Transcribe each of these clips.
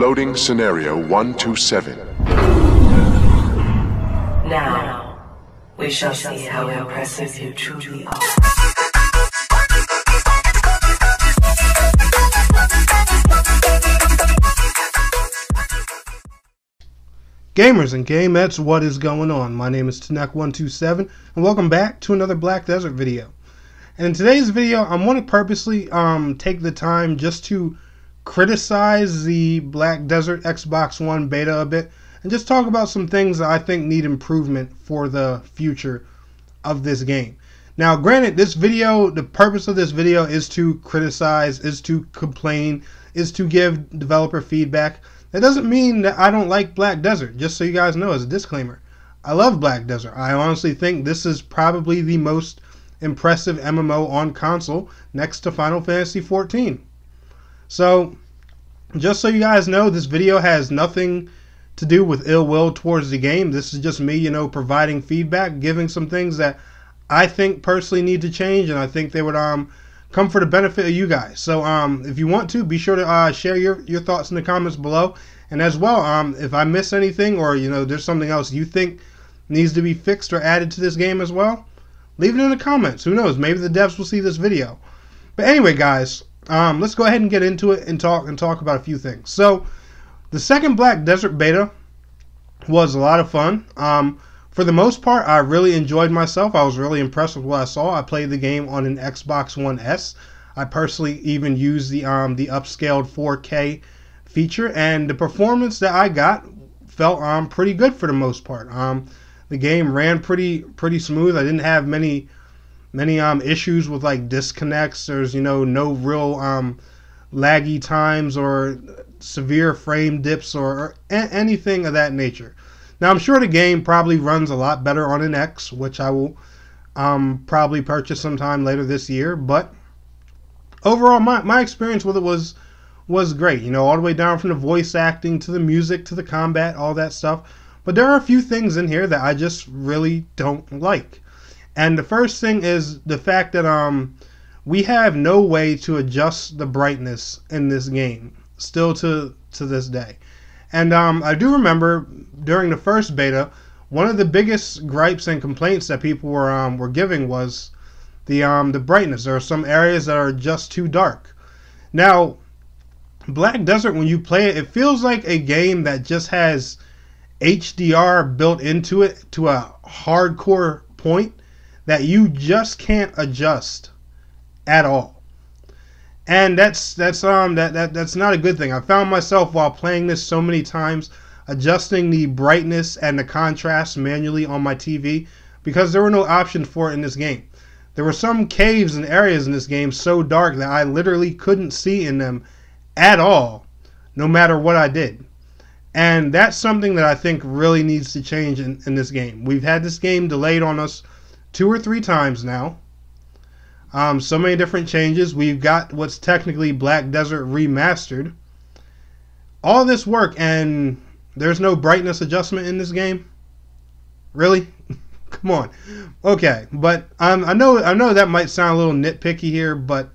Loading scenario 127. Now, we shall see how impressive you truly are. Gamers and gamettes, what is going on? My name is Tanek127 and welcome back to another Black Desert video. And in today's video, I want to purposely take the time just to criticize the Black Desert Xbox One beta a bit and just talk about some things that I think need improvement for the future of this game. Now, granted, this video, the purpose of this video is to criticize, is to complain, is to give developer feedback. That doesn't mean that I don't like Black Desert, just so you guys know as a disclaimer. I love Black Desert. I honestly think this is probably the most impressive MMO on console next to Final Fantasy XIV. So, just so you guys know, this video has nothing to do with ill will towards the game. This is just me, providing feedback, giving some things that I think personally need to change, and I think they would come for the benefit of you guys. So if you want to, be sure to share your thoughts in the comments below. And as well, if I miss anything or there's something else you think needs to be fixed or added to this game as well, leave it in the comments. Who knows, maybe the devs will see this video. But anyway, guys, let's go ahead and get into it and talk about a few things. So the second Black Desert beta was a lot of fun. For the most part, I really enjoyed myself. I was really impressed with what I saw. I played the game on an Xbox One S. I personally even used the upscaled 4K feature, and the performance that I got felt pretty good for the most part. The game ran pretty smooth. I didn't have many issues with like disconnects. There's no real laggy times or severe frame dips or anything of that nature. Now, I'm sure the game probably runs a lot better on an X, which I will probably purchase sometime later this year. But overall, my experience with it was great. All the way down from the voice acting to the music to the combat, all that stuff. But there are a few things in here that I just really don't like. And the first thing is the fact that we have no way to adjust the brightness in this game, still to this day. And I do remember during the first beta, one of the biggest gripes and complaints that people were giving was the brightness. There are some areas that are just too dark. Now, Black Desert, when you play it, it feels like a game that just has HDR built into it to a hardcore point that you just can't adjust at all. And that's not a good thing. I found myself while playing this so many times adjusting the brightness and the contrast manually on my TV because there were no options for it in this game. There were some caves and areas in this game so dark that I literally couldn't see in them at all, no matter what I did. And that's something that I think really needs to change in this game. We've had this game delayed on us 2 or 3 times now. So many different changes. We've got what's technically Black Desert Remastered. All this work and there's no brightness adjustment in this game? Really? Come on. Okay, but I know that might sound a little nitpicky here, but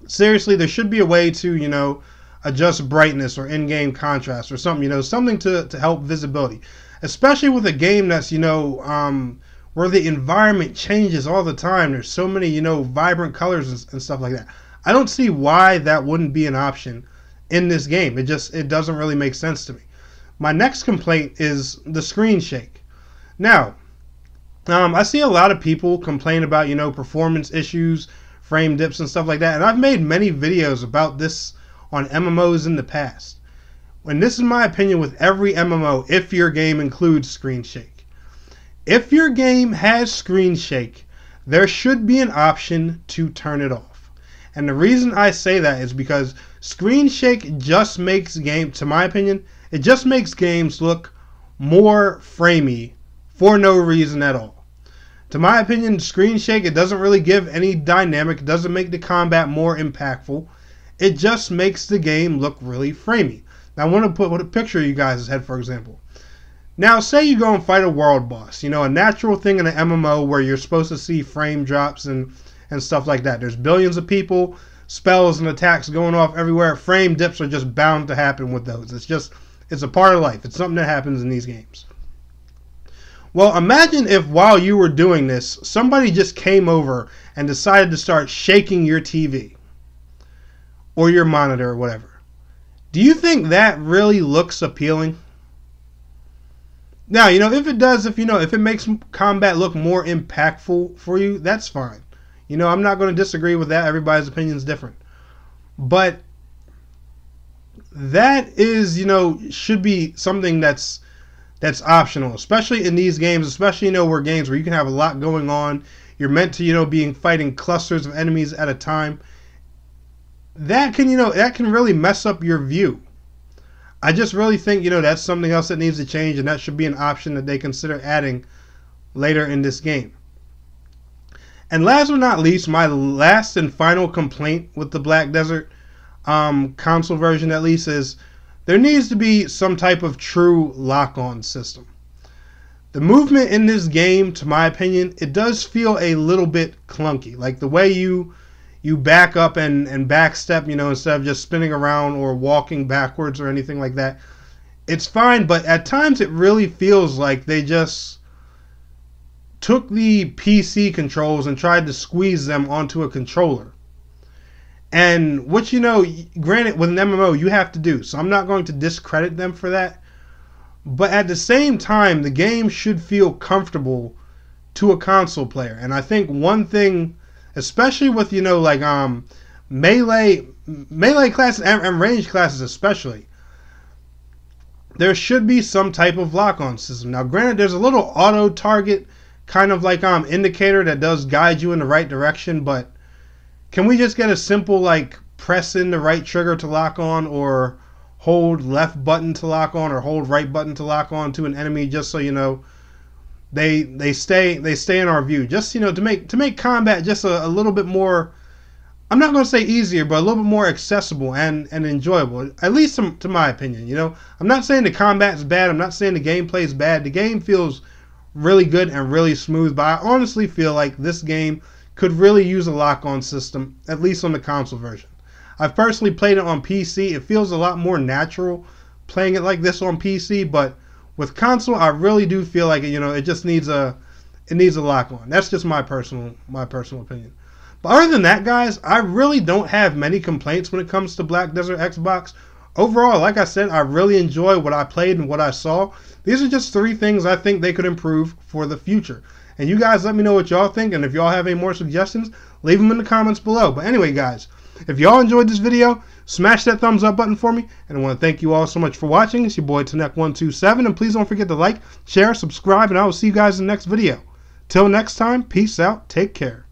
seriously, there should be a way to, adjust brightness or in-game contrast or something, something to help visibility. Especially with a game that's, where the environment changes all the time. There's so many, vibrant colors and stuff like that. I don't see why that wouldn't be an option in this game. It doesn't really make sense to me. My next complaint is the screen shake. Now, I see a lot of people complain about, performance issues, frame dips and stuff like that. And I've made many videos about this on MMOs in the past. And this is my opinion with every MMO if your game includes screen shake. If your game has screen shake, there should be an option to turn it off. And the reason I say that is because screen shake just makes to my opinion, it just makes games look more framey for no reason at all. To my opinion, screen shake, it doesn't really give any dynamic, it doesn't make the combat more impactful. It just makes the game look really framey. Now I want to put a picture of you guys' head, for example. Now, say you go and fight a world boss, a natural thing in an MMO where you're supposed to see frame drops and stuff like that. There's billions of people, spells and attacks going off everywhere. Frame dips are just bound to happen with those. It's a part of life. It's something that happens in these games. Well, imagine if while you were doing this, somebody just came over and decided to start shaking your TV or your monitor or whatever. Do you think that really looks appealing? Now, if it does, if it makes combat look more impactful for you, that's fine. I'm not going to disagree with that. Everybody's opinion is different. But that is, should be something that's optional, especially in these games, especially, where games where you can have a lot going on. You're meant to, be fighting clusters of enemies at a time. That can really mess up your view. I just really think, that's something else that needs to change, and that should be an option that they consider adding later in this game. And last but not least, my last and final complaint with the Black Desert console version, at least, is there needs to be some type of true lock-on system. The movement in this game, to my opinion, it does feel a little bit clunky. Like the way you back up and backstep, instead of just spinning around or walking backwards or anything like that. It's fine, but at times it really feels like they just took the PC controls and tried to squeeze them onto a controller. And which, granted, with an MMO, you have to do. So I'm not going to discredit them for that. But at the same time, the game should feel comfortable to a console player. And I think one thing, especially with, melee classes and range classes especially, there should be some type of lock-on system. Now, granted, there's a little auto-target kind of indicator that does guide you in the right direction, but can we just get a simple, press in the right trigger to lock on, or hold left button to lock on, or hold right button to lock on to an enemy, just so, they stay in our view, just to make combat just a little bit more, I'm not going to say easier, but a little bit more accessible and enjoyable, at least to my opinion. I'm not saying the combat's bad, I'm not saying the gameplay's bad. The game feels really good and really smooth, but I honestly feel like this game could really use a lock-on system, at least on the console version. I've personally played it on PC. It feels a lot more natural playing it like this on PC, but with console, I really do feel like it just needs a lock-on. That's just my personal opinion. But other than that, guys, I really don't have many complaints when it comes to Black Desert Xbox. Overall, like I said, I really enjoy what I played and what I saw. These are just 3 things I think they could improve for the future. And you guys let me know what y'all think, and if y'all have any more suggestions, leave them in the comments below. But anyway, guys, if y'all enjoyed this video, smash that thumbs up button for me. And I want to thank you all so much for watching. It's your boy Tnek127, and please don't forget to like, share, subscribe, and I will see you guys in the next video. Till next time, peace out, take care.